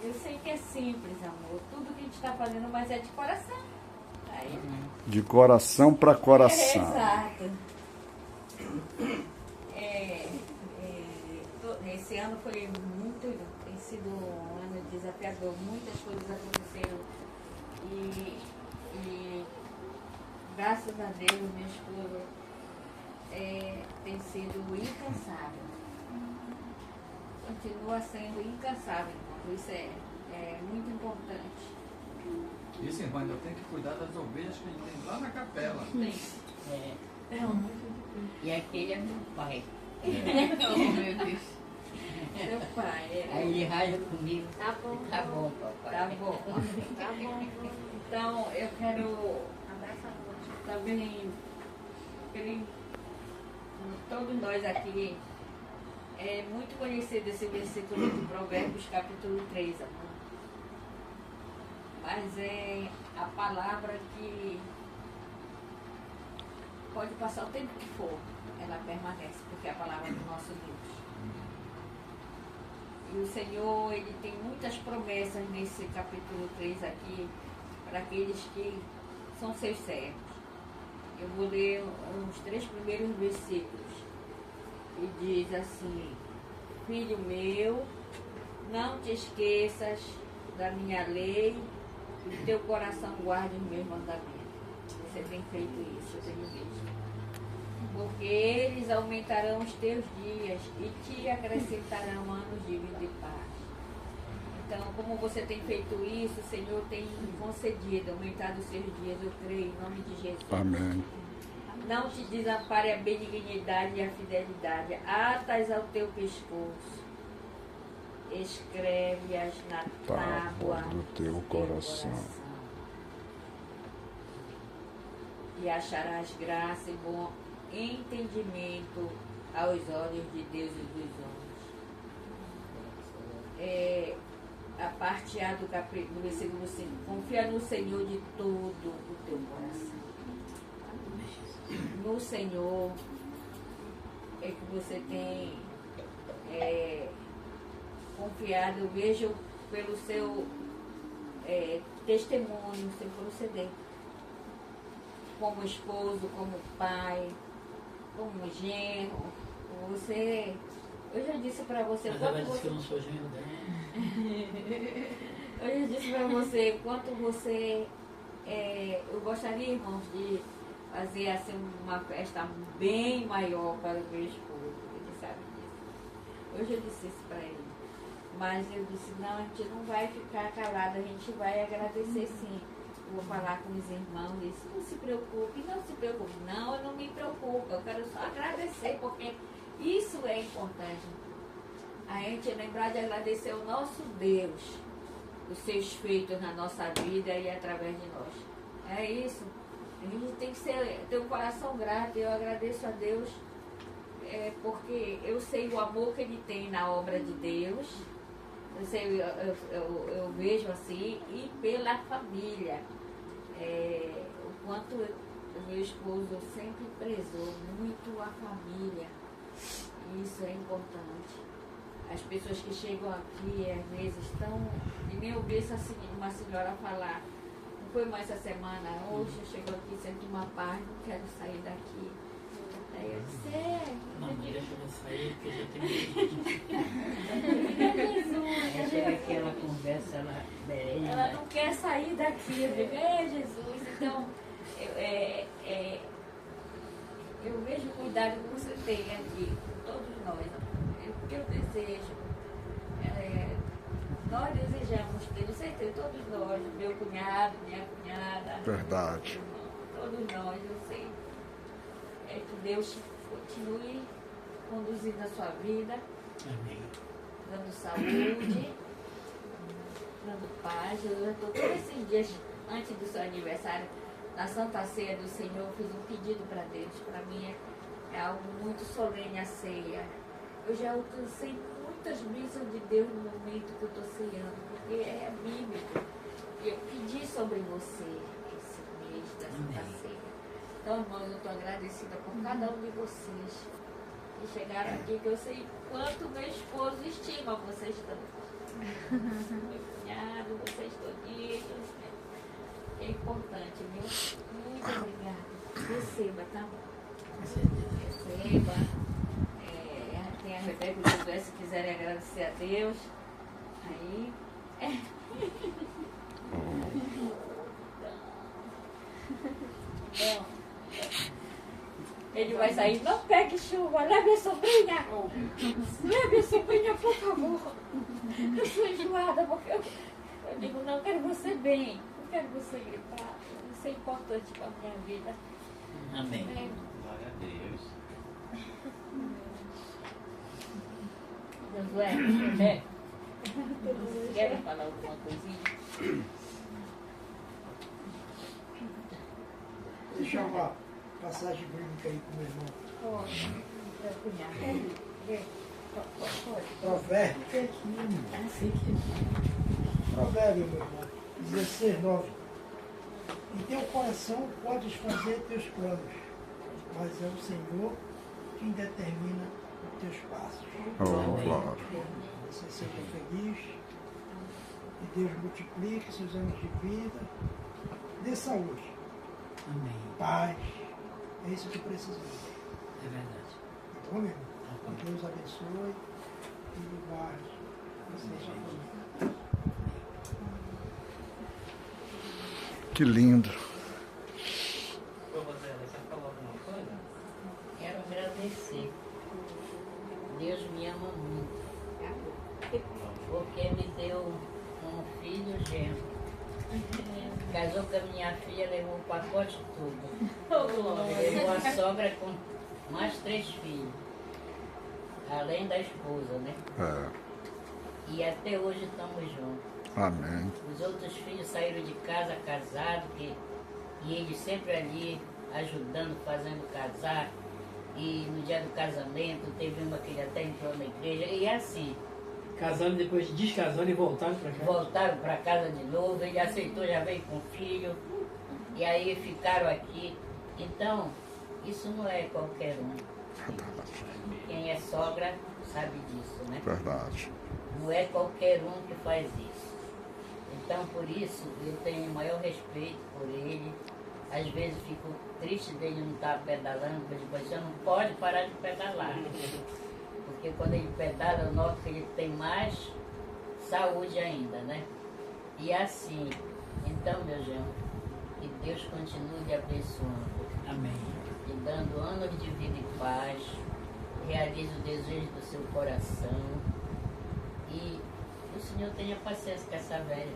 Eu sei que é simples, amor. Tudo que a gente está fazendo, mas é de coração. Aí, De coração para coração. exato. Esse ano foi tem sido um ano desafiador. Muitas coisas aconteceram. E graças a Deus, meu esposo tem sido incansável. Continua sendo incansável, irmão. Isso é muito importante. Isso, irmã, ainda tem que cuidar das ovelhas que a gente tem lá na capela. Tem. E aquele é meu pai. Oh, meu Deus. Seu pai. Aí ele raja comigo. Tá bom. Tá bom, papai. Tá bom. Tá bom. Então, eu quero também, todos nós aqui, é muito conhecido esse versículo de Provérbios, capítulo 3, amor. Mas é a palavra que pode passar o tempo que for, ela permanece, porque é a palavra do nosso Deus. E o Senhor, Ele tem muitas promessas nesse capítulo 3 aqui, para aqueles que são seus servos. Eu vou ler os 3 primeiros versículos. E diz assim: Filho meu, não te esqueças da minha lei e teu coração guarde os meus mandamentos. Você tem feito isso, eu tenho visto. Porque eles aumentarão os teus dias e te acrescentarão anos de vida e paz. Então, como você tem feito isso, o Senhor tem concedido, aumentado os seus dias, eu creio, em nome de Jesus. Amém. Não te desampare a benignidade e a fidelidade, atas ao teu pescoço, escreve-as na tábua do teu coração. E acharás graça e bom entendimento aos olhos de Deus e dos homens. A parte A do versículo 5, confia no Senhor de todo o teu coração. No Senhor é que você tem confiado. Eu vejo pelo seu testemunho, seu proceder, como esposo, como pai, como genro. Você, eu já disse para você, Mas ela disse que eu não sou genro dela. Eu já disse para você quanto você eu gostaria, irmãos, de fazer assim uma festa bem maior para o meu esposo. Ele sabe disso. Eu já disse isso para ele. Mas eu disse, não, a gente não vai ficar calado, a gente vai agradecer sim. Eu vou falar com os irmãos, disse, não se preocupe, não se preocupe. Não, eu não me preocupo, eu quero só agradecer, porque isso é importante. A gente lembrar de agradecer ao nosso Deus, os seus feitos na nossa vida e através de nós. É isso. A gente tem que ter um coração grato. Eu agradeço a Deus porque eu sei o amor que Ele tem na obra de Deus. Eu vejo assim, e pela família. O quanto o meu esposo sempre prezou muito a família. Isso é importante. As pessoas que chegam aqui, às vezes, estão... E nem ouvi uma senhora falar, não foi mais essa semana, hoje eu chego aqui, sinto uma paz, não quero sair daqui. Aí eu disse, Não, deixa eu sair, porque já tem Jesus, essa é aquela conversa lá. ela não quer sair daqui. Eu digo, Jesus. Então, eu vejo o cuidado que você tem aqui, com todos nós. O que eu desejo, nós desejamos ter, certeza, todos nós, meu cunhado, minha cunhada, Verdade. todos nós, eu sei, que Deus continue conduzindo a sua vida, Amém. dando saúde, dando paz. Eu já estou todos esses dias antes do seu aniversário, na Santa Ceia do Senhor, eu fiz um pedido para Deus. Para mim é algo muito solene a ceia. Eu já alcancei muitas bênçãos de Deus no momento que eu estou ceando, porque é bíblico. E eu pedi sobre você esse mês da Santa Ceia. Então, irmãos, eu estou agradecida por cada um de vocês que chegaram aqui, que eu sei quanto meu esposo estima vocês tanto. acompanhando vocês todinhos. É importante, viu? Muito obrigada. Receba, tá? Receba. Tem a Rebeca e o Josué, se quiserem agradecer a Deus. Aí. Ele vai sair, não pegue chuva, leve a sobrinha. Leve a sobrinha, por favor. Eu sou enjoada, porque eu digo, não, eu quero você bem. Eu quero você gripar. Isso é importante para a minha vida. Amém. Glória a Deus. Josué, querem falar alguma coisinha? Deixa uma passagem bíblica aí com o meu irmão. Provérbio. Provérbio, meu irmão. 16:9. Em teu coração podes fazer teus planos, mas é o Senhor quem determina os teus passos. Oh, glória. Você seja feliz, que Deus multiplique seus anos de vida, dê saúde, Amém. paz. É isso que precisamos. É verdade. Tá bom, meu irmão? Que Deus abençoe e guarde você e sua família. Que lindo. Ô, Rosela, você falou alguma coisa? Quero agradecer. Deus me ama muito. Porque me deu um filho genro. Casou com a minha filha, levou o pacote todo. Levou a sogra com mais 3 filhos. Além da esposa, né? É. E até hoje estamos juntos. Amém. Os outros filhos saíram de casa casados, e eles sempre ali ajudando, fazendo casar. E no dia do casamento teve uma que ele até entrou na igreja. E assim, Casando, depois descasando e voltaram para cá. voltaram para casa de novo, ele aceitou, já veio com filho. E aí ficaram aqui. Então, isso não é qualquer um. Quem é sogra sabe disso, né? Verdade. Não é qualquer um que faz isso. Então, por isso, eu tenho o maior respeito por ele. Às vezes fico triste dele não estar pedalando, porque você não pode parar de pedalar. Porque quando ele pedala, eu noto que ele tem mais saúde ainda, né? E assim, então, meu genro, que Deus continue lhe abençoando, Amém. lhe dando anos de vida e paz, realize o desejo do seu coração e o Senhor tenha paciência com essa velha.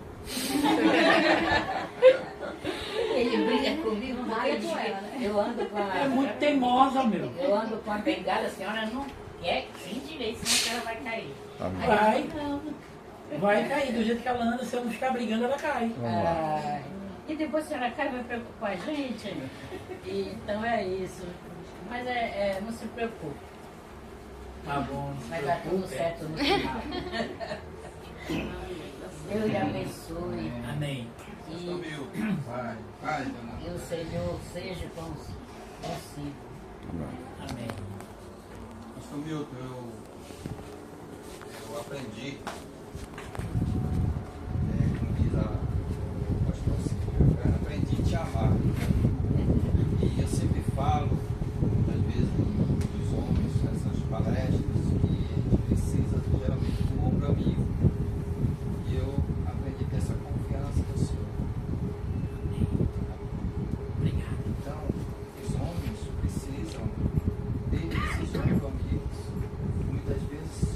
Ele briga comigo porque ele diz que eu ando com a... É muito teimosa, meu. Eu ando com a bengala, a senhora não quer sem direito, senão a senhora vai cair. Amém. Aí eu digo, não. Vai cair, do jeito que ela anda, se eu não ficar brigando, ela cai. Ai, e depois a senhora cai, vai preocupar a gente. E, então é isso. Mas não se preocupe. Tá bom, não se Vai dar tudo preocupe. certo no final. Deus lhe abençoe. Amém. E, Vai, vai, dona. e o Senhor seja consigo. Amém. Pastor Milton, eu aprendi, como diz o pastor Silvio, eu aprendi a te amar. E eu sempre falo, muitas vezes, dos homens, nessas palestras, que a gente precisa geralmente de um ombro amigo. E eu aprendi a ter essa confiança no Senhor. Obrigado. Então, os homens precisam desses ombros amigos. Muitas vezes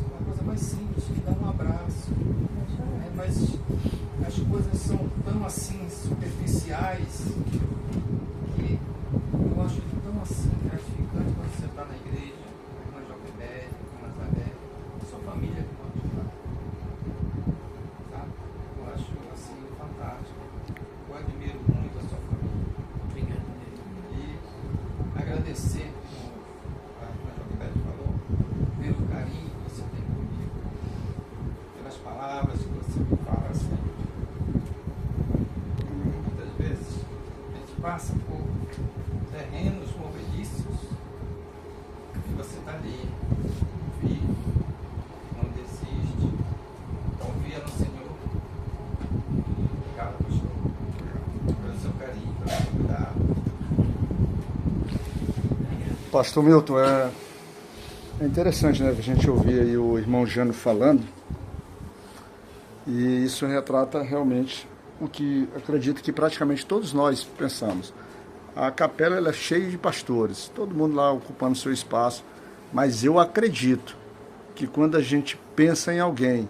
uma coisa mais simples, que dá um abraço. Mas as coisas são tão assim superficiais que eu acho tão assim gratificante quando você está na igreja, com a Joquebede, com a Nazaré, sua família pode ajudar. Tá? Eu acho assim fantástico. Eu admiro muito a sua família. Obrigado, meu. E agradecer, como a Joquebede falou, pelo carinho que você tem comigo, pelas palavras que você me fala sempre. Muitas vezes a gente passa por terrenos movedícios e você está ali, firme, não desiste, Pastor Milton, é interessante, né, a gente ouvir aí o irmão Jânio falando, e isso retrata realmente o que acredito que praticamente todos nós pensamos. A capela ela é cheia de pastores, todo mundo lá ocupando seu espaço, mas eu acredito que quando a gente pensa em alguém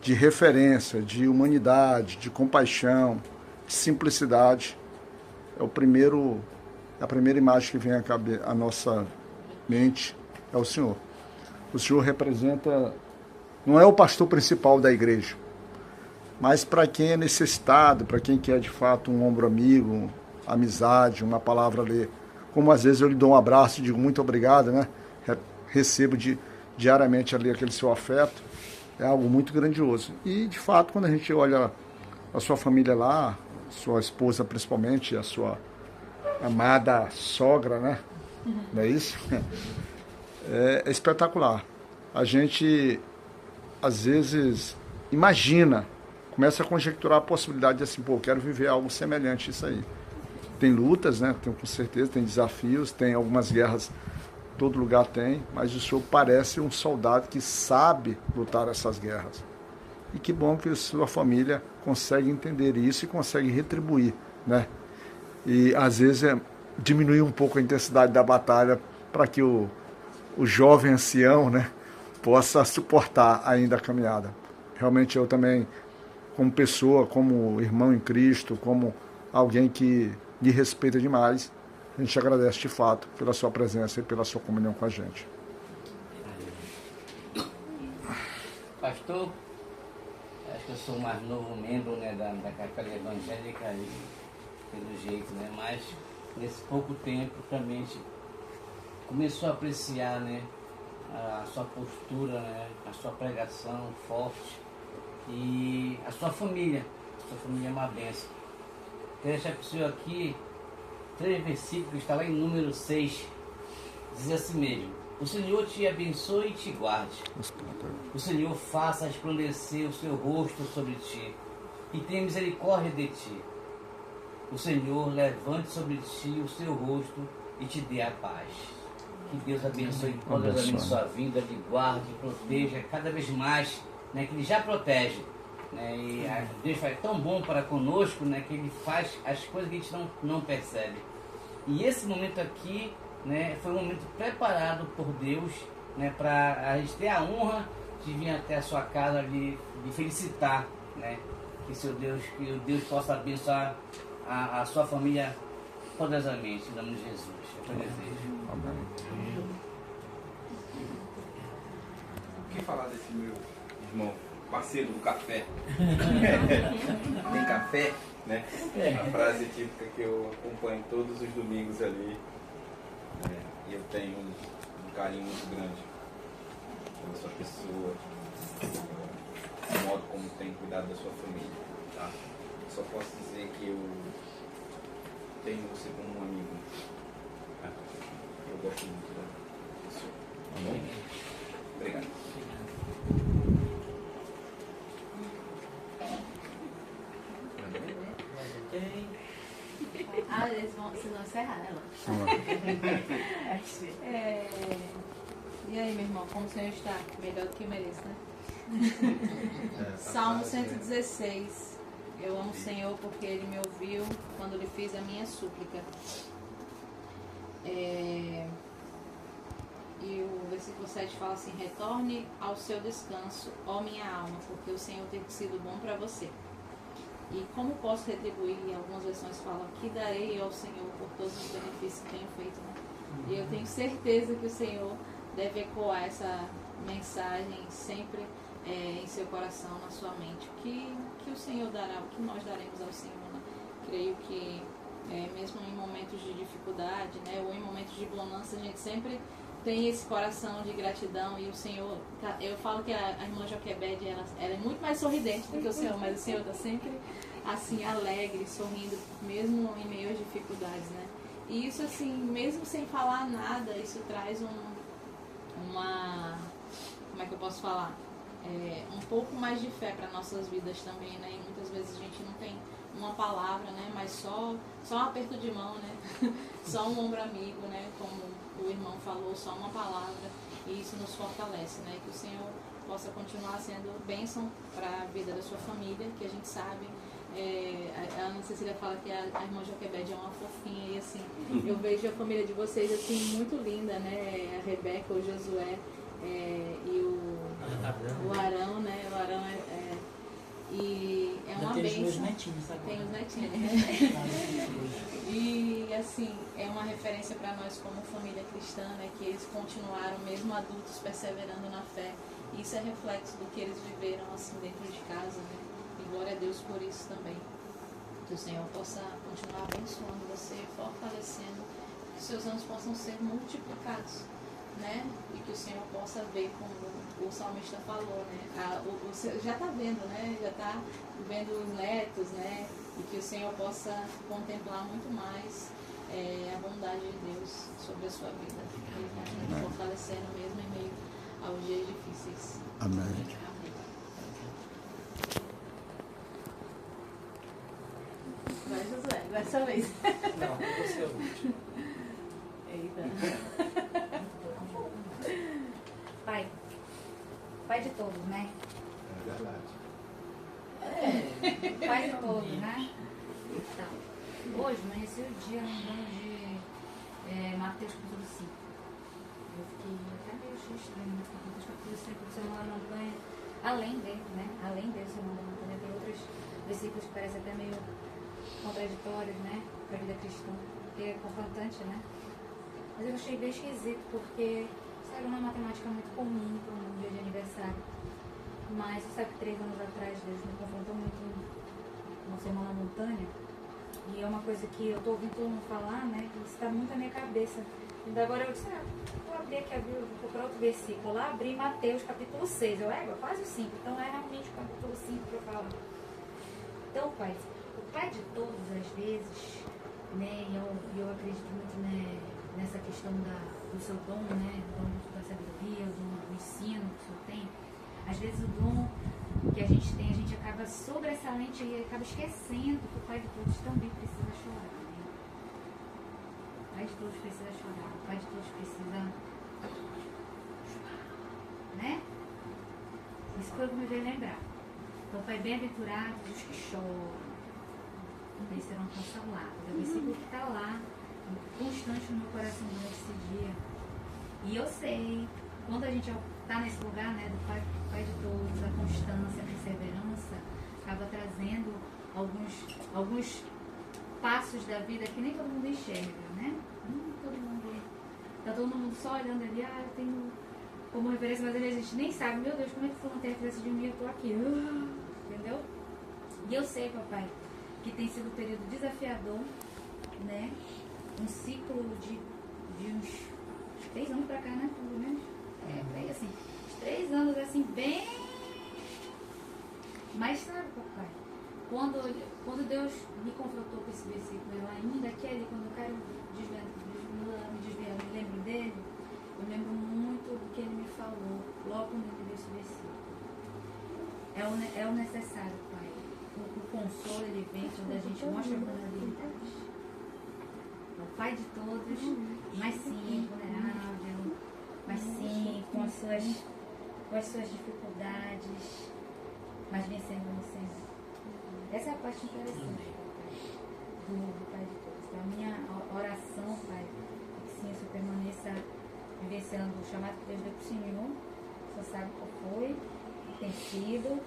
de referência, de humanidade, de compaixão, de simplicidade, é a primeira imagem que vem à nossa mente é o Senhor. O Senhor representa, não é o pastor principal da igreja, mas para quem é necessitado, para quem quer de fato um ombro amigo, amizade, uma palavra a ler. Como às vezes eu lhe dou um abraço e digo muito obrigado, né? Recebo diariamente ali aquele seu afeto, é algo muito grandioso. E de fato, quando a gente olha a sua família lá, sua esposa principalmente, a sua amada sogra, né? Não é isso? É espetacular. A gente, às vezes, imagina, começa a conjecturar a possibilidade de assim, pô, eu quero viver algo semelhante a isso aí. Tem lutas, né? Tem, com certeza, tem desafios, tem algumas guerras, todo lugar tem, mas o senhor parece um soldado que sabe lutar essas guerras. E que bom que a sua família consegue entender isso e consegue retribuir, né? E às vezes diminuir um pouco a intensidade da batalha para que o jovem ancião, né, possa suportar ainda a caminhada. Realmente eu também, como pessoa, como irmão em Cristo, como alguém que lhe respeita demais, a gente agradece de fato pela sua presença e pela sua comunhão com a gente. Pastor, acho que eu sou o mais novo membro, né, da Capela Evangélica aí, pelo jeito, né, mas nesse pouco tempo também a gente começou a apreciar, né, a sua postura, né, a sua pregação forte e a sua família. A sua família é uma bênção. Quero deixar para o senhor aqui 3 versículos que está lá em número 6. Diz assim mesmo: o Senhor te abençoe e te guarde. O Senhor faça resplandecer o seu rosto sobre ti e tenha misericórdia de ti. O Senhor levante sobre ti o seu rosto e te dê a paz. Que Deus abençoe poderosamente sua vida, lhe guarde, proteja cada vez mais, né, que Ele já protege. Né, e Deus faz tão bom para conosco, né, que Ele faz as coisas que a gente não percebe. E esse momento aqui, né, foi um momento preparado por Deus, né, para a gente ter a honra de vir até a sua casa de felicitar, né, que o Deus possa abençoar a sua família poderosamente, em nome de Jesus. É o que eu desejo. Amém. O que falar desse meu irmão, parceiro do café? Tem café, né? A frase típica que eu acompanho todos os domingos ali. E eu tenho um carinho muito grande pela sua pessoa, o modo como tem cuidado da sua família, tá? Só posso dizer que eu tenho você como um amigo. Tá? Eu gosto muito da pessoa. Tá bom? Obrigado. Vocês vão encerrar, né, E aí, meu irmão, como o senhor está? Melhor do que eu mereço, né? Salmo 116. Eu amo o Senhor porque Ele me ouviu quando lhe fiz a minha súplica. E o versículo 7 fala assim: retorne ao seu descanso, ó minha alma, porque o Senhor tem sido bom para você. E como posso retribuir? Algumas versões falam: que darei ao Senhor por todos os benefícios que tenho feito, né? E eu tenho certeza que o Senhor deve ecoar essa mensagem sempre em seu coração, na sua mente. Que o Senhor dará, o que nós daremos ao Senhor, né? Creio que mesmo em momentos de dificuldade, né, ou em momentos de bonança, a gente sempre tem esse coração de gratidão. E o Senhor, eu falo que a irmã Joquebede, ela é muito mais sorridente do que o Senhor, mas o Senhor está sempre assim, alegre, sorrindo, mesmo em meio às dificuldades, né? E isso assim, mesmo sem falar nada, isso traz uma, como é que eu posso falar? Um pouco mais de fé para nossas vidas também, né? E muitas vezes a gente não tem uma palavra, né? Mas só um aperto de mão, né? Só um ombro amigo, né? Como o irmão falou só uma palavra e isso nos fortalece, né? Que o Senhor possa continuar sendo bênção para a vida da sua família, que a gente sabe. A Ana Cecília fala que a irmã Joquebede é uma fofinha e assim, eu vejo a família de vocês assim muito linda, né? A Rebeca, o Josué e o Arão, né? O Arão e é uma bênção. Tem os netinhos, sabe? Tem os netinhos. E assim, é uma referência para nós como família cristã, né? Que eles continuaram, mesmo adultos, perseverando na fé. Isso é reflexo do que eles viveram assim dentro de casa, né? E glória a Deus por isso também. Que o Senhor possa continuar abençoando você, fortalecendo, que seus anos possam ser multiplicados, né? E que o Senhor possa ver, como o salmista falou, né? Você já está vendo, né? Já está vendo os netos, né? E que o Senhor possa contemplar muito mais a bondade de Deus sobre a sua vida. Que Ele continue fortalecendo mesmo em meio aos dias difíceis. Amém. Amém. Vai, Josué, dessa vez. Não, você é o último. Eita. Pai de todos, né? É verdade. Pai de todos, né? Então, hoje amanheceu o dia lembrando de Mateus capítulo 5. Eu fiquei até meio estranho, né? Mateus capítulo 5, o Sermão da Montanha, além dele, né? Além dele, o Sermão da Montanha, tem outros versículos que parecem até meio contraditórios, né? Para a vida cristã, porque é confrontante, né? Mas eu achei bem esquisito, porque sabe, uma matemática muito comum para um dia de aniversário. Mas você sabe que 3 anos atrás Deus me confrontou muito no Sermão da Montanha. E é uma coisa que eu estou ouvindo todo mundo falar, né? Que isso está muito na minha cabeça. E agora eu disse, vou abrir aqui, vou procurar outro versículo. Lá abri Mateus capítulo 6. Quase o 5. Então é realmente o capítulo 5 que eu falo. Então, Pai, o Pai de todos, às vezes, né? E eu acredito muito, né, nessa questão do seu dom, né? O dom da sabedoria, o dom do ensino que o Senhor tem. Às vezes o dom que a gente tem, a gente acaba sobressalente e acaba esquecendo que o Pai de todos também precisa chorar. Né? O Pai de todos precisa chorar. O Pai de todos precisa... Né? Isso foi o que me veio lembrar. Então, Pai, bem-aventurados os que choram, eles serão consolados. É o versículo que está lá, constante no meu coração durante esse dia. E eu sei, quando a gente está nesse lugar, né, do Pai de todos, a constância, a perseverança, acaba trazendo alguns passos da vida que nem todo mundo enxerga, né? Tá todo mundo só olhando ali, eu tenho como referência, mas a gente nem sabe, meu Deus, como é que fulano tem referência de mim, eu tô aqui, entendeu? E eu sei, papai, que tem sido um período desafiador, né? Um ciclo de uns 3 anos pra cá, né? Tudo menos. Bem assim, uns 3 anos assim, bem. Mas sabe, papai, quando Deus me confrontou com esse versículo, eu ainda aquele, quando eu quero me lembro dele, eu lembro muito do que ele me falou logo quando ele deu esse versículo. É o necessário, pai. O consolo, ele vem quando a gente mostra a vulnerabilidade. O Pai de todos, mas sim vulnerável, mas sim com as suas dificuldades, mas vencendo no Senhor. Essa é a parte interessante, papai, do Pai de todos. Então, a minha oração, pai, é que sim, o Senhor permaneça vivenciando o chamado que Deus deu para o Senhor. O Senhor sabe qual foi, tem sido.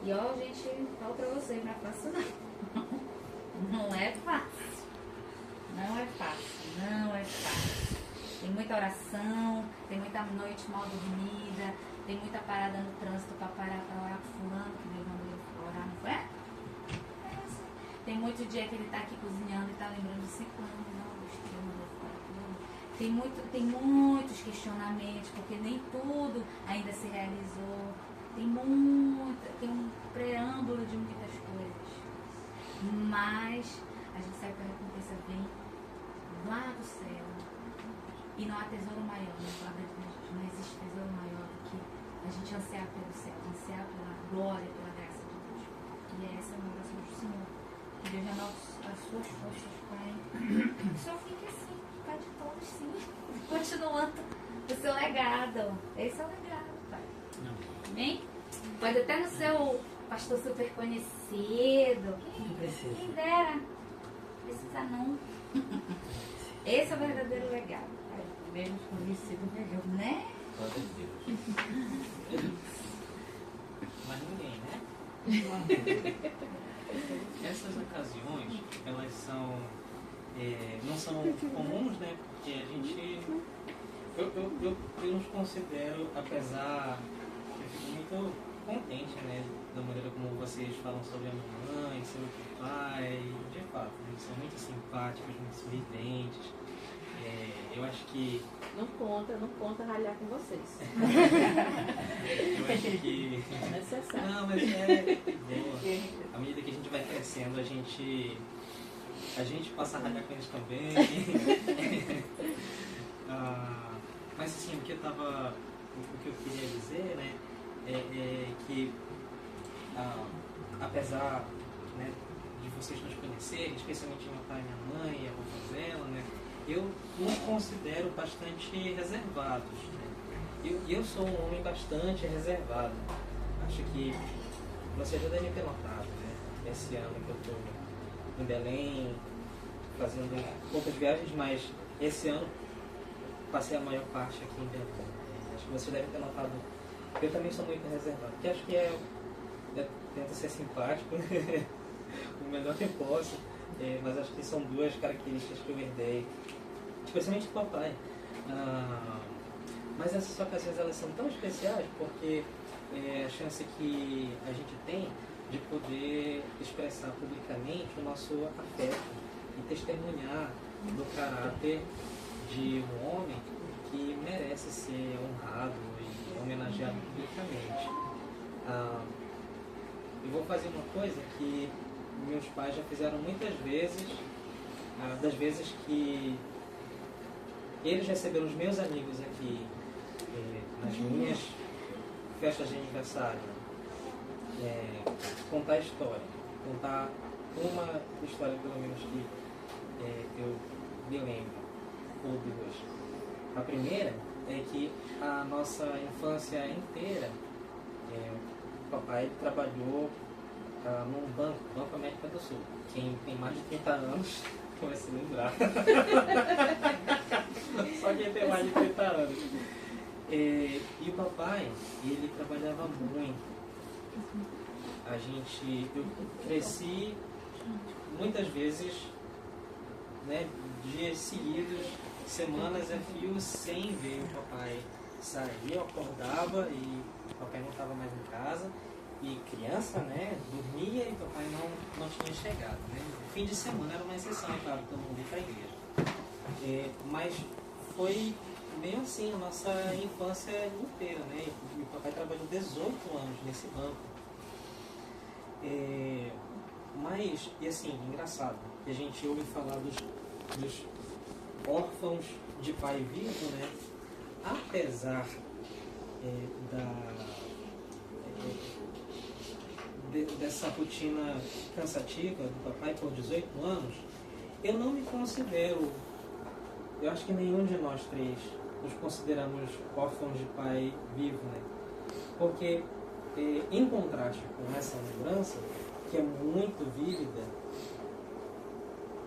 E ó, gente, falo pra vocês, não é fácil não. Não é fácil. Não é fácil, não é fácil. Tem muita oração, tem muita noite mal dormida, tem muita parada no trânsito pra parar pra orar pro fulano, que Deus mandou ele orar, não foi? Tem muito dia que ele tá aqui cozinhando e tá lembrando de 5 anos, não, Deus que Deus mandou fora. Tem muitos questionamentos, porque nem tudo ainda se realizou. Tem um preâmbulo de muitas coisas. Mas a gente sabe que a recompensa vem lá do céu. E não há tesouro maior, na palavra de Deus, não existe tesouro maior do que a gente ansiar pelo céu, ansiar pela glória, pela graça de Deus. E essa é a minha oração do Senhor. Que Deus renove as suas forças, Pai. Que o Senhor fique assim, Pai pai de todos, sim. Continuando o seu legado. Esse é o legado, pai. Amém? Pode até não ser o pastor super conhecido. Quem dera. Precisa não. Esse é o verdadeiro legado, pai. Menos conhecido melhor, né? Mas ninguém, né? Essas ocasiões, elas são não são comuns, né? Porque a gente, eu nos considero, apesar, eu fico muito contente, né? Da maneira como vocês falam sobre a mamãe, sobre o pai, de fato, eles são muito simpáticos, muito sorridentes. Eu acho que Não conta ralhar com vocês. eu acho que É necessário. não, mas é boa. À medida que a gente vai crescendo, a gente passa a ralhar com eles também. Mas assim, o que eu queria dizer, né, é que apesar, né, de vocês nos conhecerem, especialmente meu pai e minha mãe, a vovó, né, eu nos considero bastante reservados. Né? Eu sou um homem bastante reservado. Acho que vocês já devem ter notado, né? Esse ano que eu estou em Belém, fazendo poucas viagens, mas esse ano passei a maior parte aqui em Belém. Acho que vocês devem ter notado. Eu também sou muito reservado, porque acho que tento ser simpático o melhor que eu posso, mas acho que são duas características que eu herdei, especialmente do papai. Mas essas ocasiões, elas são tão especiais porque a chance que a gente tem de poder expressar publicamente o nosso afeto e testemunhar do caráter de um homem que merece ser honrado e homenageado publicamente. Eu vou fazer uma coisa que meus pais já fizeram muitas vezes, das vezes que eles receberam os meus amigos aqui nas minhas festas de aniversário, contar história, contar uma história pelo menos que eu me lembro, ou duas. A primeira é que a nossa infância inteira, o papai trabalhou num Banco América do Sul. Quem tem mais de 30 anos vai se lembrar. Só quem tem mais de 30 anos. E o papai, ele trabalhava muito. Eu cresci muitas vezes, né, dias seguidos, semanas a fio, sem ver o papai sair. Eu acordava e o papai não estava mais em casa. E criança, né, dormia e o papai não tinha chegado. Né? O fim de semana era uma exceção, é claro, todo mundo ia para a igreja. Mas foi meio assim a nossa infância inteira, né? E o papai trabalhou 18 anos nesse banco. Mas, e assim, engraçado, que a gente ouve falar dos órfãos de pai vivo, né? Apesar dessa rotina cansativa do papai por 18 anos, eu não me considero, eu acho que nenhum de nós três nos consideramos órfãos de pai vivo, né? Porque, em contraste com essa lembrança, que é muito vívida,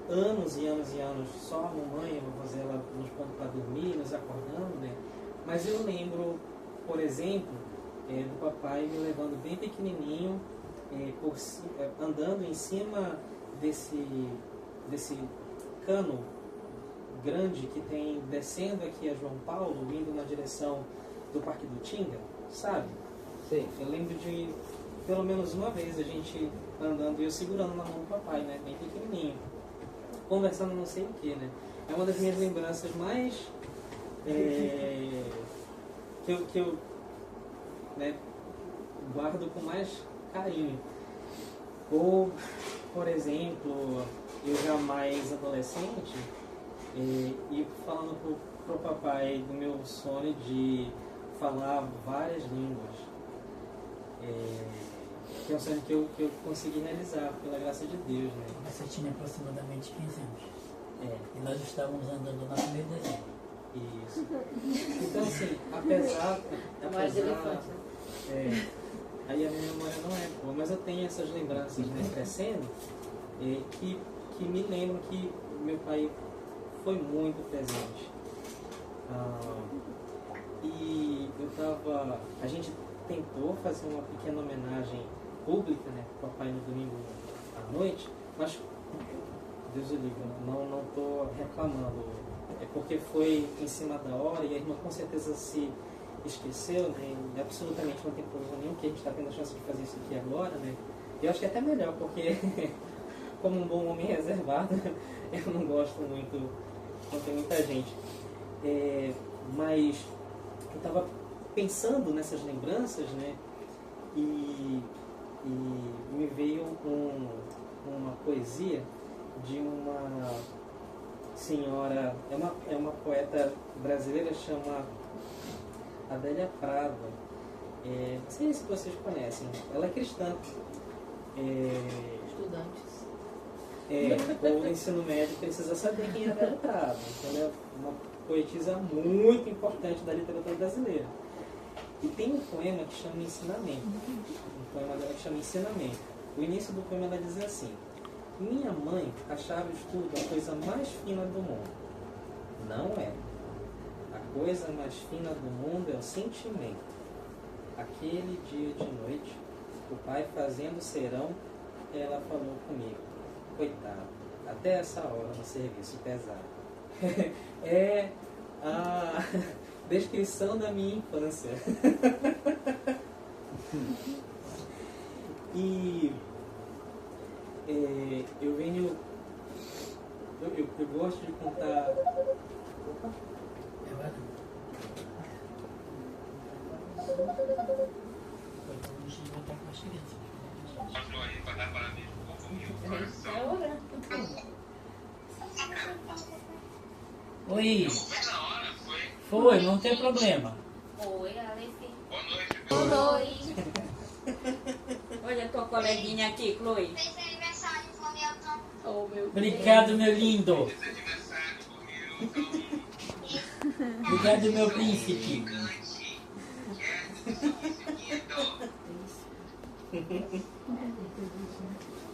anos e anos e anos, só a mamãe e a vovó nos pondo para dormir, nos acordando, né? Mas eu lembro, por exemplo, do papai me levando bem pequenininho, andando em cima desse cano grande que tem descendo aqui a João Paulo, indo na direção do Parque do Tinga, sabe? Sim. Eu lembro de pelo menos uma vez a gente andando e eu segurando na mão do papai, né? Bem pequenininho, conversando não sei o que, né? É uma das minhas lembranças mais que eu né, guardo com mais carinho. Ou, por exemplo, eu já mais adolescente, e falando pro papai do meu sonho de falar várias línguas, que é um sonho que eu consegui realizar, pela graça de Deus, né? Você tinha aproximadamente 15 anos. E nós estávamos andando na meio dezembro. Isso. Então, assim, apesar aí a minha memória não é boa, mas eu tenho essas lembranças, né, crescendo, que me lembram que meu pai foi muito presente. E a gente tentou fazer uma pequena homenagem pública, né, para o papai no domingo à noite, mas Deus o livre, não estou reclamando, é porque foi em cima da hora e a irmã com certeza se esqueceu, né, e absolutamente não tem problema nenhum, que a gente está tendo a chance de fazer isso aqui agora, né, e eu acho que é até melhor, porque como um bom homem reservado, eu não gosto muito quando tem muita gente, mas eu estava pensando nessas lembranças, né, e me veio uma poesia de uma senhora, é uma poeta brasileira, chama Adélia Prado. Não sei se vocês conhecem, ela é cristã. Estudantes. Ou no ensino médio precisa saber quem é Adélia Prado. Ela é uma poetisa muito importante da literatura brasileira. E tem um poema que chama Ensinamento. Um poema dela que chama Ensinamento. O início do poema ela diz assim: minha mãe achava o estudo a coisa mais fina do mundo. Não é. A coisa mais fina do mundo é o sentimento. Aquele dia de noite, o pai fazendo serão, ela falou comigo: coitado, até essa hora no serviço pesado. É a descrição da minha infância. E eu venho. Eu gosto de contar. Opa. Oi. Foi, não tem problema. Oi, Alice. Boa noite. Oi. Olha a tua coleguinha aqui, Chloe. Oh, meu Obrigado, meu lindo. Obrigado, meu príncipe.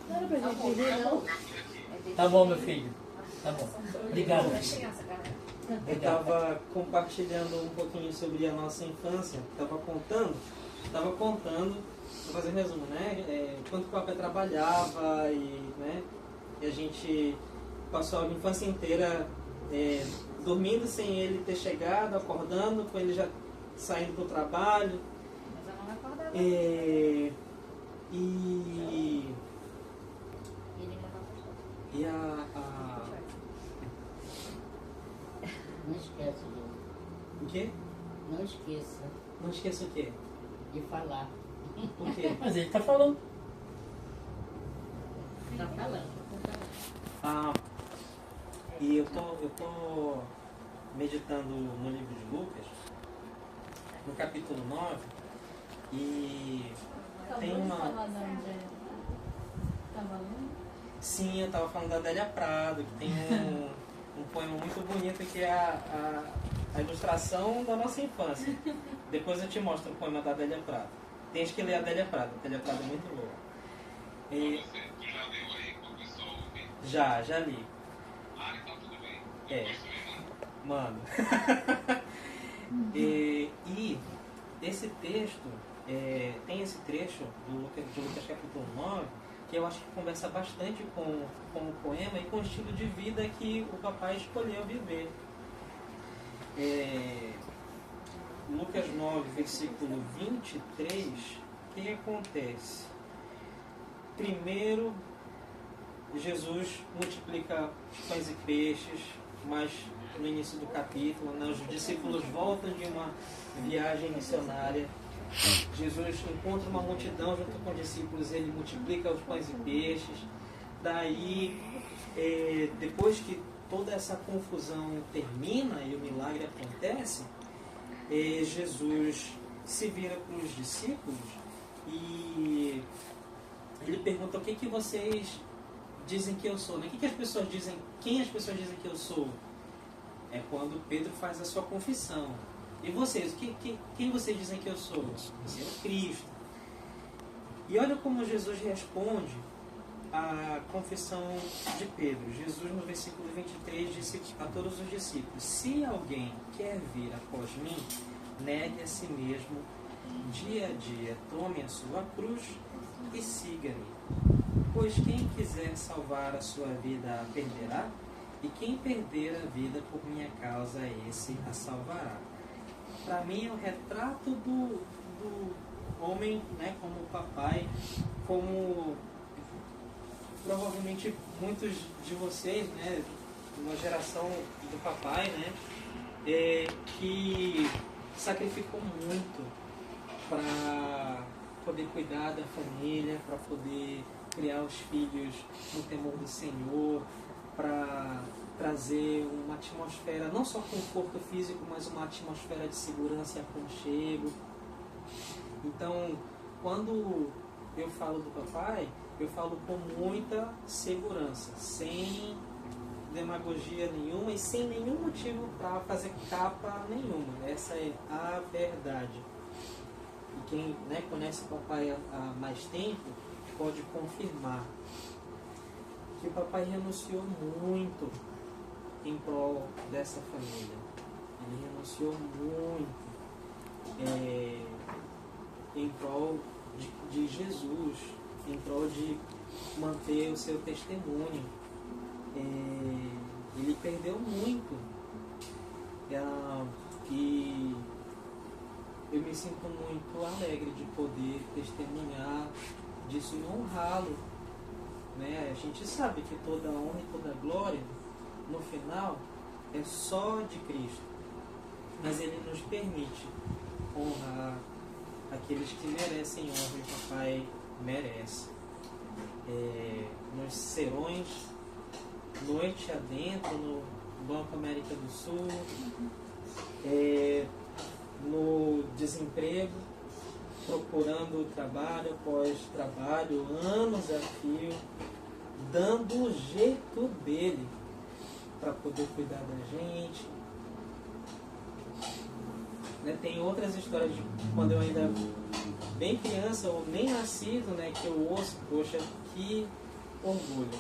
Não era pra gente pedir, não? Tá bom, meu filho. Tá bom. Obrigado. Eu estava compartilhando um pouquinho sobre a nossa infância. Estava contando, vou fazer um resumo, né? Quanto o papai trabalhava né? E a gente passou a infância inteira dormindo sem ele ter chegado, acordando, com ele já saindo para o trabalho. Mas eu não acordava. E Ele levava E a... Não esqueça, O quê? não esqueça Não esqueça o quê? de falar. O quê? Mas ele tá falando. Tá falando. E eu tô meditando no livro de Lucas, no capítulo 9, e tem uma... Falar da Andréia. Tava lendo? Sim, eu estava falando da Adélia Prado, que tem um poema muito bonito que é a ilustração da nossa infância. Depois eu te mostro o poema da Adélia Prado. Tens que ler a Adélia Prado. A Adélia Prado é muito boa. E... Você já leu aí com o pessoal ouvir? Já li. Então tudo bem. É. Mano. E esse texto, tem esse trecho de Lucas capítulo 9, que eu acho que conversa bastante com o poema e com o estilo de vida que o papai escolheu viver. Lucas 9, versículo 23, o que acontece? Primeiro, Jesus multiplica os pães e peixes, mas no início do capítulo, né, os discípulos voltam de uma viagem missionária. Jesus encontra uma multidão junto com os discípulos, ele multiplica os pães e peixes. Daí, depois que toda essa confusão termina e o milagre acontece, Jesus se vira para os discípulos e ele pergunta: o que vocês dizem que eu sou, né? Quem as pessoas dizem que eu sou? É quando Pedro faz a sua confissão. E vocês, quem vocês dizem que eu sou? Você é o Cristo. E olha como Jesus responde a confissão de Pedro. Jesus, no versículo 23, disse a todos os discípulos: se alguém quer vir após mim, negue a si mesmo, dia a dia, tome a sua cruz e siga-me. Pois quem quiser salvar a sua vida a perderá, e quem perder a vida por minha causa, esse a salvará. Para mim é o retrato do homem, né, como papai, como provavelmente muitos de vocês, né, uma geração do papai, né, que sacrificou muito para poder cuidar da família, para poder criar os filhos no temor do Senhor, para trazer uma atmosfera, não só conforto físico, mas uma atmosfera de segurança e aconchego. Então, quando eu falo do papai, eu falo com muita segurança, sem demagogia nenhuma e sem nenhum motivo para fazer capa nenhuma. Essa é a verdade. E quem, né, conhece o papai há mais tempo pode confirmar que o papai renunciou muito em prol dessa família. Ele renunciou muito em prol de Jesus, em prol de manter o seu testemunho. Ele perdeu muito. E eu me sinto muito alegre de poder testemunhar disso e honrá-lo. Né? A gente sabe que toda honra e toda glória, no final, é só de Cristo. Mas Ele nos permite honrar aqueles que merecem honra, e o papai merece. Nos serões, noite adentro, no Banco América do Sul, no desemprego, procurando trabalho após trabalho, anos a fio, dando o jeito dele para poder cuidar da gente. Né, tem outras histórias de quando eu ainda bem criança ou nem nascido, né, que eu ouço, poxa, que orgulho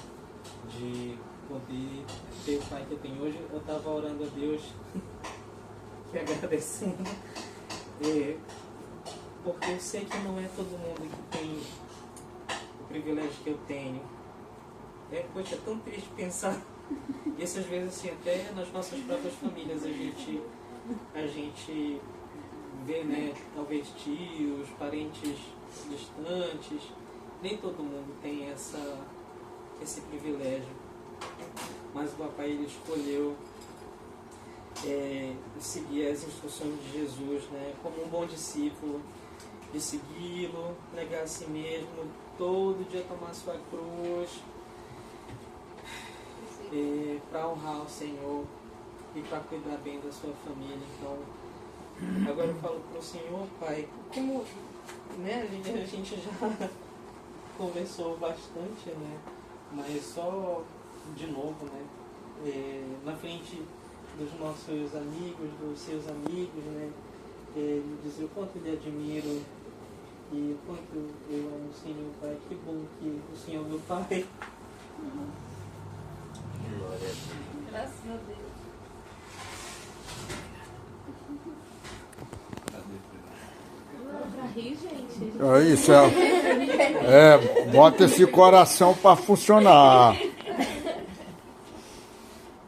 de poder ter o pai que eu tenho hoje. Eu estava orando a Deus e agradecendo, porque eu sei que não é todo mundo que tem o privilégio que eu tenho. Poxa, é tão triste pensar isso às vezes, assim, até nas nossas próprias famílias a gente vê, né, talvez tios, parentes distantes, nem todo mundo tem esse privilégio, mas o papai ele escolheu seguir as instruções de Jesus, né, como um bom discípulo, de segui-lo, negar a si mesmo, todo dia tomar sua cruz, para honrar o Senhor e para cuidar bem da sua família. Então, agora eu falo para o Senhor, Pai, como, né, a gente já conversou bastante, né, mas só de novo, né, na frente dos nossos amigos, dos seus amigos, né, dizer o quanto lhe admiro e o quanto eu amo o Senhor, Pai. Que bom que o Senhor é meu Pai. Glória a Deus. Graças a Deus. Pra rir, gente. Aí, Céu. Bota esse coração para funcionar.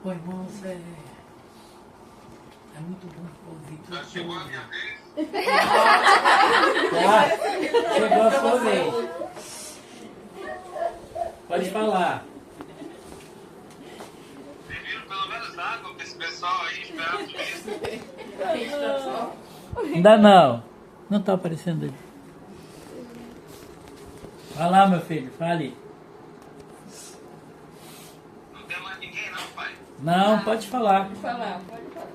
Ô, irmãos, é muito bom ouvir tudo. Já chegou a minha vez? Chegou a sua vez. Pode falar. Serviram pelo menos água pra esse pessoal aí, esperando isso. Ainda não. Não está aparecendo aí. Vai lá, meu filho, fale. Não tem mais ninguém não, pai? Não, pode falar. Pode falar, pode falar.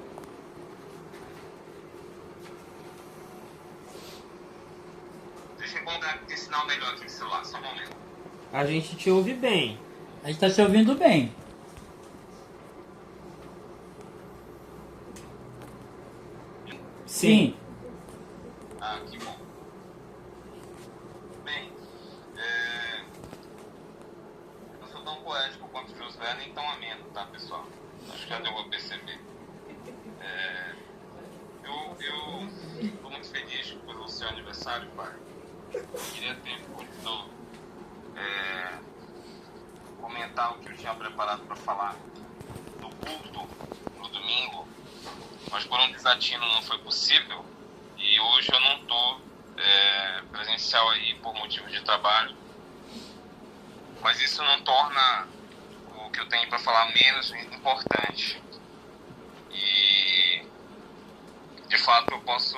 Deixa eu encontrar aqui sinal melhor aqui no celular, só um momento. A gente te ouve bem. A gente está te ouvindo bem. Sim. Ah, que bom. Bem, eu sou tão poético quanto Josué, nem tão ameno, tá, pessoal? Acho que já deu pra perceber. Eu estou muito feliz pelo seu aniversário, pai. Queria ter podido comentar o que eu tinha preparado para falar do culto no domingo, mas por um desatino não foi possível e hoje eu não estou presencial aí por motivo de trabalho, mas isso não torna o que eu tenho para falar menos importante. E de fato eu posso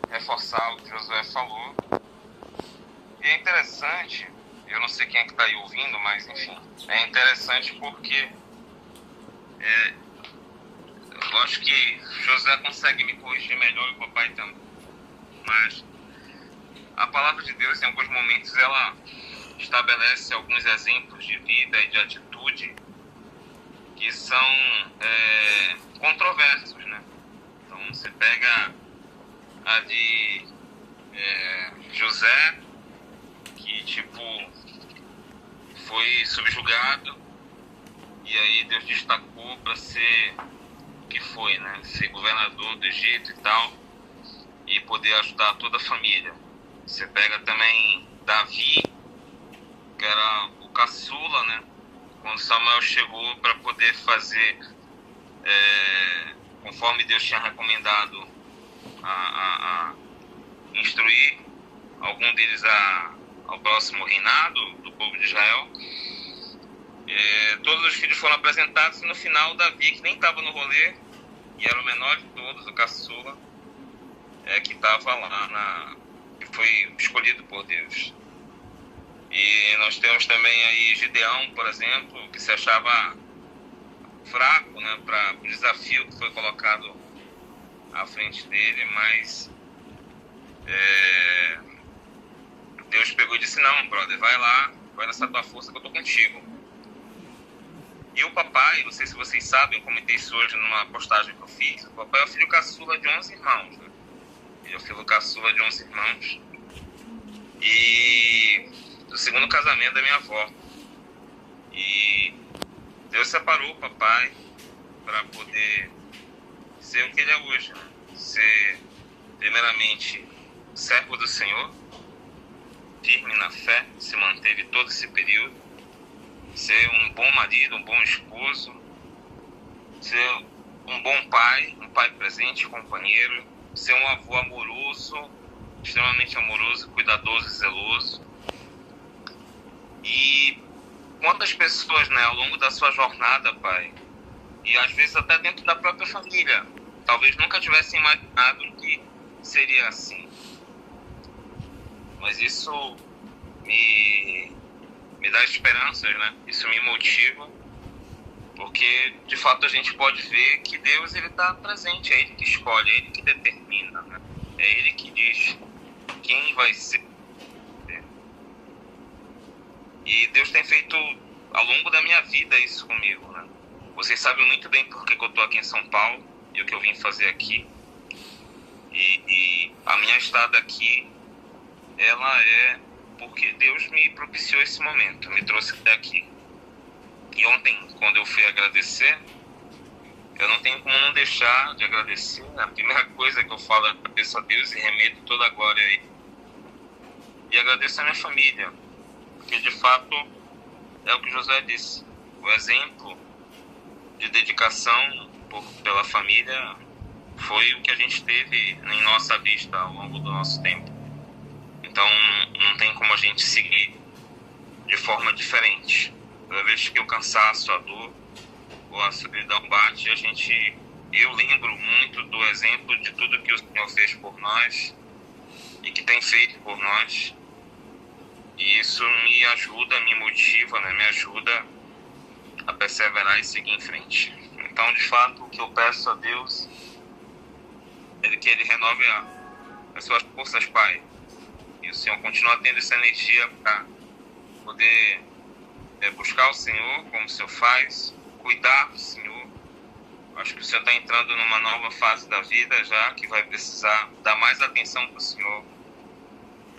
reforçar o que Josué falou. E é interessante, eu não sei quem é que está aí ouvindo, mas enfim, é interessante porque eu acho que Josué consegue me corrigir melhor e o papai também. Mas a palavra de Deus, em alguns momentos, ela estabelece alguns exemplos de vida e de atitude que são controversos, né? Então você pega a de José, que tipo foi subjugado e aí Deus destacou para ser o que foi, né? Ser governador do Egito e tal, e poder ajudar toda a família. Você pega também Davi, que era o caçula, né? Quando Samuel chegou para poder fazer conforme Deus tinha recomendado a instruir algum deles ao próximo reinado do povo de Israel. Todos os filhos foram apresentados e no final Davi, que nem estava no rolê e era o menor de todos, o caçula, que estava lá, que foi escolhido por Deus. E nós temos também aí Gideão, por exemplo, que se achava fraco, né, para o desafio que foi colocado à frente dele, mas Deus pegou e disse: não, brother, vai lá, vai nessa tua força que eu tô contigo. E o papai, não sei se vocês sabem, eu comentei isso hoje numa postagem que eu fiz, o papai é o filho caçula de 11 irmãos, né? Ele é o filho caçula de 11 irmãos e do segundo casamento da minha avó. E Deus separou o papai para poder ser o que ele é hoje, né? Ser primeiramente servo do Senhor, firme na fé, se manteve todo esse período, ser um bom marido, um bom esposo, ser um bom pai, um pai presente, companheiro, ser um avô amoroso, extremamente amoroso, cuidadoso e zeloso. E quantas pessoas, né, ao longo da sua jornada, pai, e às vezes até dentro da própria família, talvez nunca tivessem imaginado que seria assim. Mas isso me dá esperanças, né? Isso me motiva, porque de fato a gente pode ver que Deus, ele está presente, é Ele que escolhe, é Ele que determina, né? É Ele que diz quem vai ser. E Deus tem feito ao longo da minha vida isso comigo, né? Vocês sabem muito bem por que eu estou aqui em São Paulo e o que eu vim fazer aqui. E a minha estada aqui, ela é porque Deus me propiciou esse momento, me trouxe até aqui. E ontem, quando eu fui agradecer, eu não tenho como não deixar de agradecer. A primeira coisa que eu falo é agradeço a Deus e remeto toda a glória a Ele. E agradeço a minha família, porque de fato é o que Josué disse. O exemplo de dedicação pela família foi o que a gente teve em nossa vista ao longo do nosso tempo. Então não tem como a gente seguir de forma diferente. Toda vez que o cansaço, a dor ou a solidão bate, eu lembro muito do exemplo de tudo que o Senhor fez por nós e que tem feito por nós. E isso me ajuda, me motiva, né? Me ajuda a perseverar e seguir em frente. Então, de fato, o que eu peço a Deus é que Ele renove as suas forças, Pai. E o Senhor continua tendo essa energia para poder buscar o Senhor, como o Senhor faz, cuidar do Senhor. Acho que o Senhor está entrando numa nova fase da vida já, que vai precisar dar mais atenção para o Senhor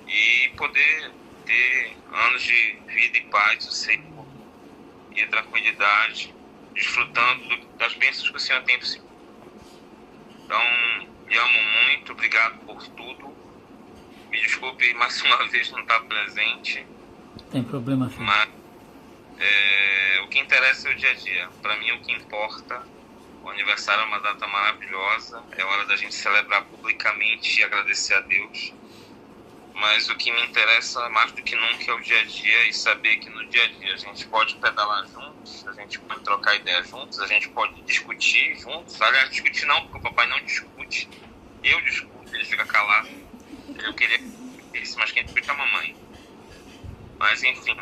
e poder ter anos de vida e paz, sossego e tranquilidade, desfrutando das bênçãos que o Senhor tem para o Senhor. Então, me amo muito, obrigado por tudo. Me desculpe mais uma vez não estar presente. Tem problema, filho. Mas o que interessa é o dia a dia. Para mim, o que importa, o aniversário é uma data maravilhosa, é hora da gente celebrar publicamente e agradecer a Deus. Mas o que me interessa mais do que nunca é o dia a dia e saber que no dia a dia a gente pode pedalar juntos, a gente pode trocar ideias juntos, a gente pode discutir juntos. Aliás, discutir não, porque o papai não discute. Eu discuto, ele fica calado. Eu queria isso, mas quem discute é a mamãe. Mas enfim,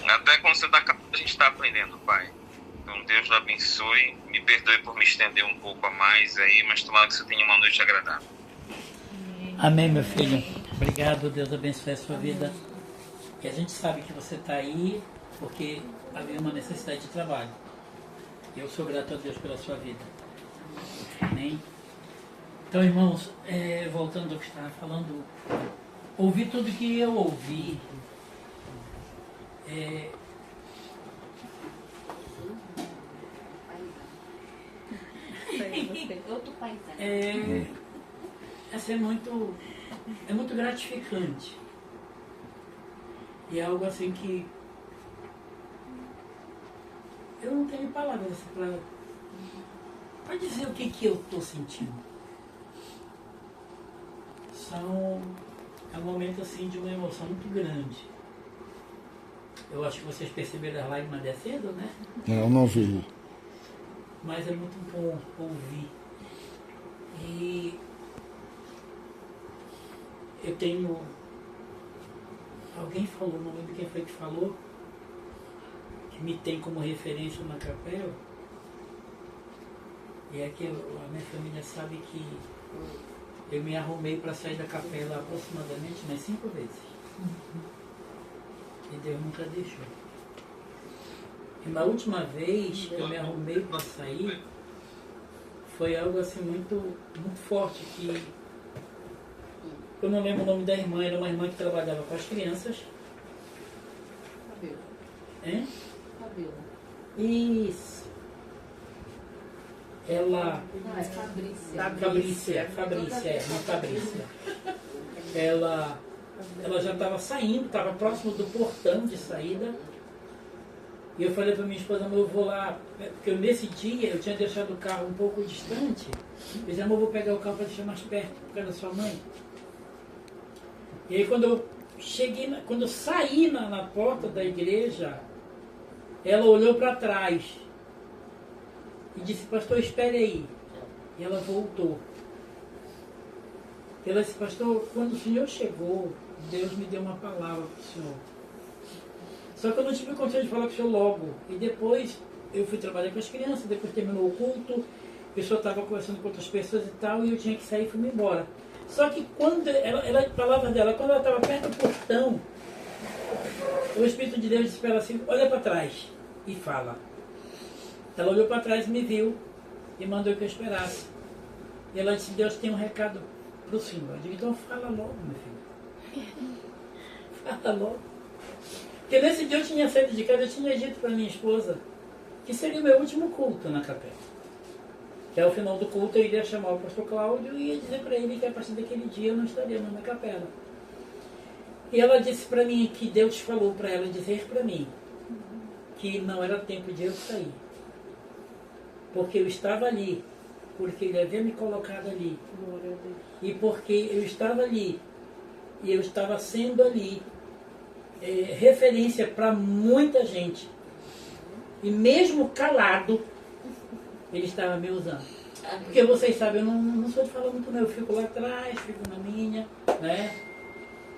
até quando você está calado a gente está aprendendo, pai. Então Deus o abençoe, me perdoe por me estender um pouco a mais aí, mas tomara que você tenha uma noite agradável. Amém, meu filho. Obrigado, Deus abençoe a sua vida. E a gente sabe que você está aí porque havia uma necessidade de trabalho. Eu sou grato a Deus pela sua vida. Amém? Então, irmãos, voltando ao que estava falando, ouvi tudo que eu ouvi. Outro país. Essa é muito gratificante. E é algo assim que eu não tenho palavras assim, para dizer o que eu estou sentindo. É um momento assim de uma emoção muito grande. Eu acho que vocês perceberam as lágrimas descendo, né? Eu não vi. Mas é muito bom ouvir. E eu tenho... Alguém falou, não lembro quem foi que falou, que me tem como referência na capela. E é que a minha família sabe que eu me arrumei para sair da capela aproximadamente umas 5 vezes. E Deus nunca deixou. E na última vez que eu me arrumei para sair, foi algo assim muito, muito forte, que eu não lembro o nome da irmã, era uma irmã que trabalhava com as crianças. Fabiola. Hein? Fabiola. Isso. Ela... Não, é Fabrícia. Fabrícia. Ela já estava saindo, estava próximo do portão de saída. E eu falei para minha esposa, amor, eu vou lá, porque nesse dia eu tinha deixado o carro um pouco distante. Eu disse, amor, eu vou pegar o carro para deixar mais perto, por causa da sua mãe. E aí quando eu saí na porta da igreja, ela olhou para trás e disse, pastor, espere aí. E ela voltou. Ela disse, pastor, quando o senhor chegou, Deus me deu uma palavra para o senhor. Só que eu não tive condição de falar com o senhor logo. E depois eu fui trabalhar com as crianças, depois terminou o culto, a pessoa estava conversando com outras pessoas e tal, e eu tinha que sair e fui embora. Só que quando a palavra dela, quando ela estava perto do portão, o Espírito de Deus disse para ela assim, olha para trás e fala. Ela olhou para trás e me viu e mandou que eu esperasse. E ela disse, Deus tem um recado para o senhor. Eu digo, então fala logo, meu filho. Fala logo. Porque nesse dia eu tinha saído de casa, eu tinha dito para minha esposa que seria o meu último culto na capela. Que ao final do culto eu iria chamar o pastor Cláudio e ia dizer para ele que a partir daquele dia eu não estaria mais na capela. E ela disse para mim que Deus falou para ela dizer para mim que não era tempo de eu sair. Porque eu estava ali, porque ele havia me colocado ali. E porque eu estava ali, e eu estava sendo ali referência para muita gente. E mesmo calado, ele estava me usando. Porque vocês sabem, eu não sou de falar muito não, eu fico lá atrás, fico na minha, né?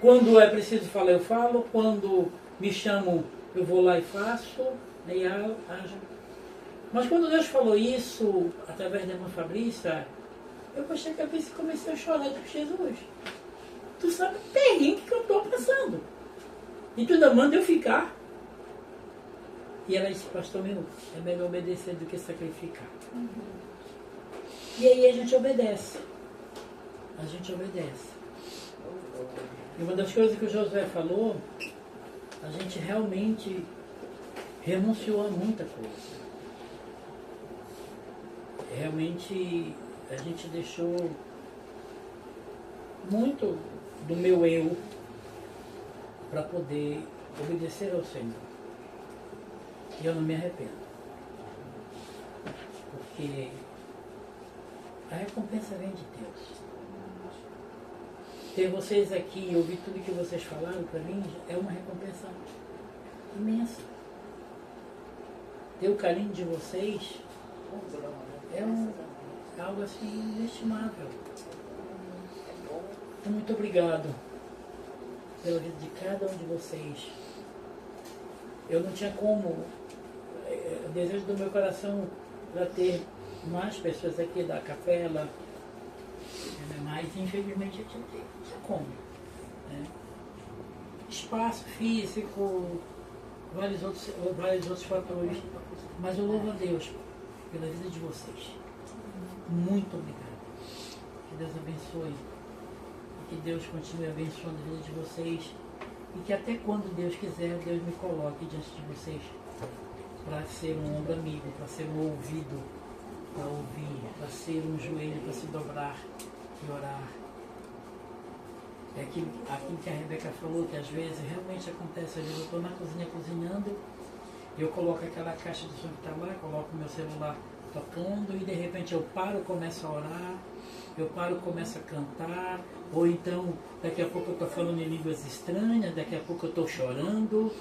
Quando é preciso falar, eu falo. Quando me chamam, eu vou lá e faço. Aí haja. Mas quando Deus falou isso, através da irmã Fabrícia, eu baixei a cabeça e comecei a chorar de Jesus. Tu sabe o perrengue que eu estou passando. E tu ainda manda eu ficar. E ela disse, pastor meu, é melhor obedecer do que sacrificar. E aí a gente obedece. A gente obedece. E uma das coisas que o Josué falou, a gente realmente renunciou a muita coisa. Realmente a gente deixou muito do meu eu para poder obedecer ao Senhor. E eu não me arrependo. Porque a recompensa vem de Deus. Ter vocês aqui e ouvir tudo que vocês falaram para mim é uma recompensa imensa. Ter o carinho de vocês é algo assim inestimável. Então, muito obrigado pela vida de cada um de vocês. Eu não tinha como, o desejo do meu coração para ter mais pessoas aqui da capela, mas infelizmente eu tinha como. Né? Espaço físico, vários outros fatores, mas eu louvo a Deus pela vida de vocês. Muito obrigado. Que Deus abençoe. Que Deus continue abençoando a vida de vocês. E que até quando Deus quiser, Deus me coloque diante de vocês para ser um ombro amigo, para ser um ouvido, para ouvir, para ser um joelho, para se dobrar e orar. É aquilo que a Rebeca falou, que às vezes realmente acontece. Às vezes eu estou na cozinha cozinhando, eu coloco aquela caixa de som que está lá, coloco o meu celular tocando e de repente eu paro, começo a orar, eu paro, começo a cantar, ou então daqui a pouco eu estou falando em línguas estranhas, daqui a pouco eu estou chorando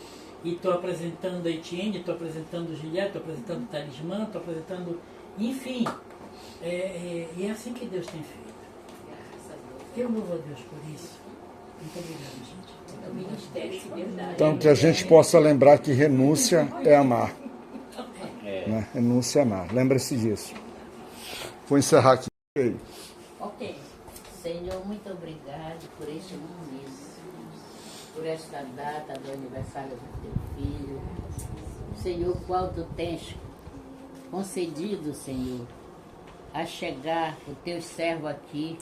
e estou apresentando a Etienne, estou apresentando o Juliette, estou apresentando o Talismã, estou apresentando, enfim, e é assim que Deus tem feito. Eu louvo a Deus por isso. Muito obrigado, gente. É o ministério de verdade. Então, que a gente possa lembrar que renúncia é amar. Né? Renúncia é amar. Lembre-se disso. Vou encerrar aqui. Ok. Senhor, muito obrigado por este momento, por esta data do aniversário do teu filho. Senhor, qual tu tens concedido, Senhor, a chegar o teu servo aqui.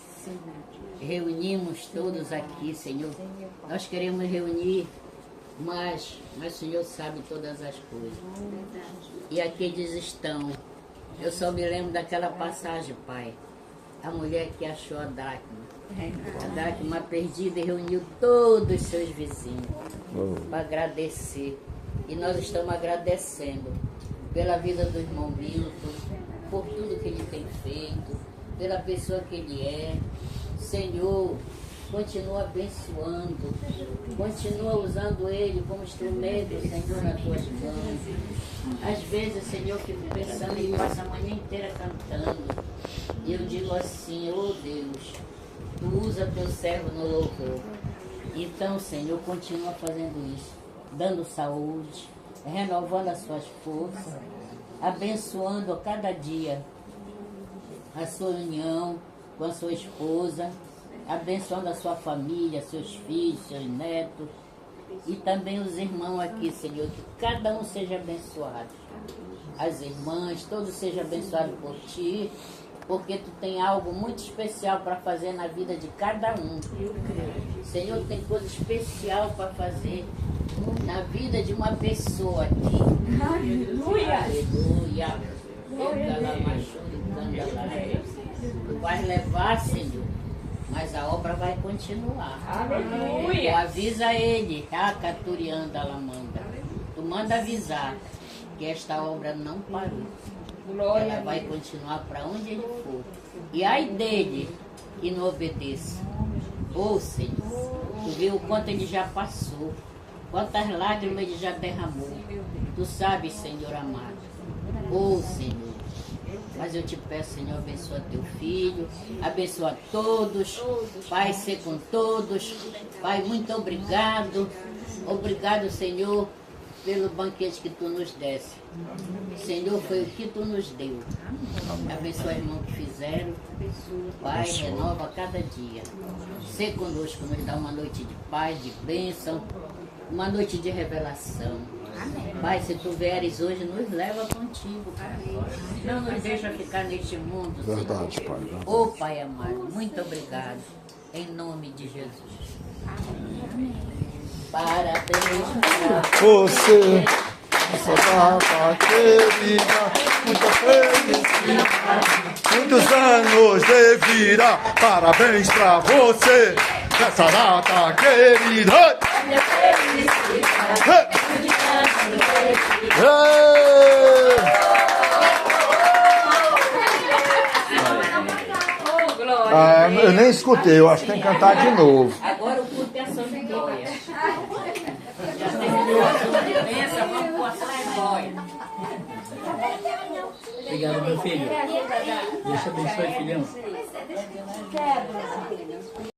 Reunimos todos aqui, Senhor. Nós queremos reunir, mas o Senhor sabe todas as coisas. E aqui eles estão. Eu só me lembro daquela passagem, Pai. A mulher que achou a Dáquima. A Dáquima perdida e reuniu todos os seus vizinhos para agradecer. E nós estamos agradecendo pela vida do irmão Milton, por tudo que ele tem feito, pela pessoa que ele é. Senhor, continua abençoando, continua usando ele como instrumento, Senhor, nas tuas mãos. Às vezes, Senhor, eu fico pensando e passo a manhã inteira cantando. E eu digo assim, oh Deus, tu usa teu servo no louvor. Então, Senhor, continua fazendo isso, dando saúde, renovando as suas forças, abençoando a cada dia a sua união com a sua esposa, abençoando a sua família, seus filhos, seus netos e também os irmãos aqui, Senhor, que cada um seja abençoado. As irmãs, todos sejam abençoados por Ti, porque Tu tem algo muito especial para fazer na vida de cada um. Senhor, tem coisa especial para fazer na vida de uma pessoa aqui. Aleluia! Aleluia! Tu vais levar, Senhor, mas a obra vai continuar. Aleluia! Tu avisa ele, Caturianda Lamanda. Tu manda avisar que esta obra não parou. Glória Ela vai continuar para onde ele for. E ai dele que não obedeça. Ô Senhor, tu viu o quanto ele já passou, quantas lágrimas ele já derramou. Tu sabes, Senhor amado. Ô Senhor, mas eu te peço, Senhor, abençoa teu filho, abençoa todos, Pai, ser com todos. Pai, muito obrigado. Obrigado, Senhor, pelo banquete que Tu nos desse. Senhor, foi o que Tu nos deu. Abençoa os irmãos que fizeram. Pai, renova cada dia. Ser conosco, nos dá uma noite de paz, de bênção, uma noite de revelação. Pai, se tu vieres hoje, nos leva contigo, Pai. Não nos deixa ficar neste mundo, Senhor. Verdade, Pai. Verdade. Ô Pai amado, muito obrigado. Em nome de Jesus. Parabéns para Você, essa data querida, muita felicidade, muitos anos de vida. Parabéns pra você, essa data querida. Ah, eu nem escutei, eu acho que tem que cantar de novo. Agora o culto é São Vitória. Já tem doença, vamos para a Assembleia. Obrigado, meu filho. Deus te abençoe, filhão.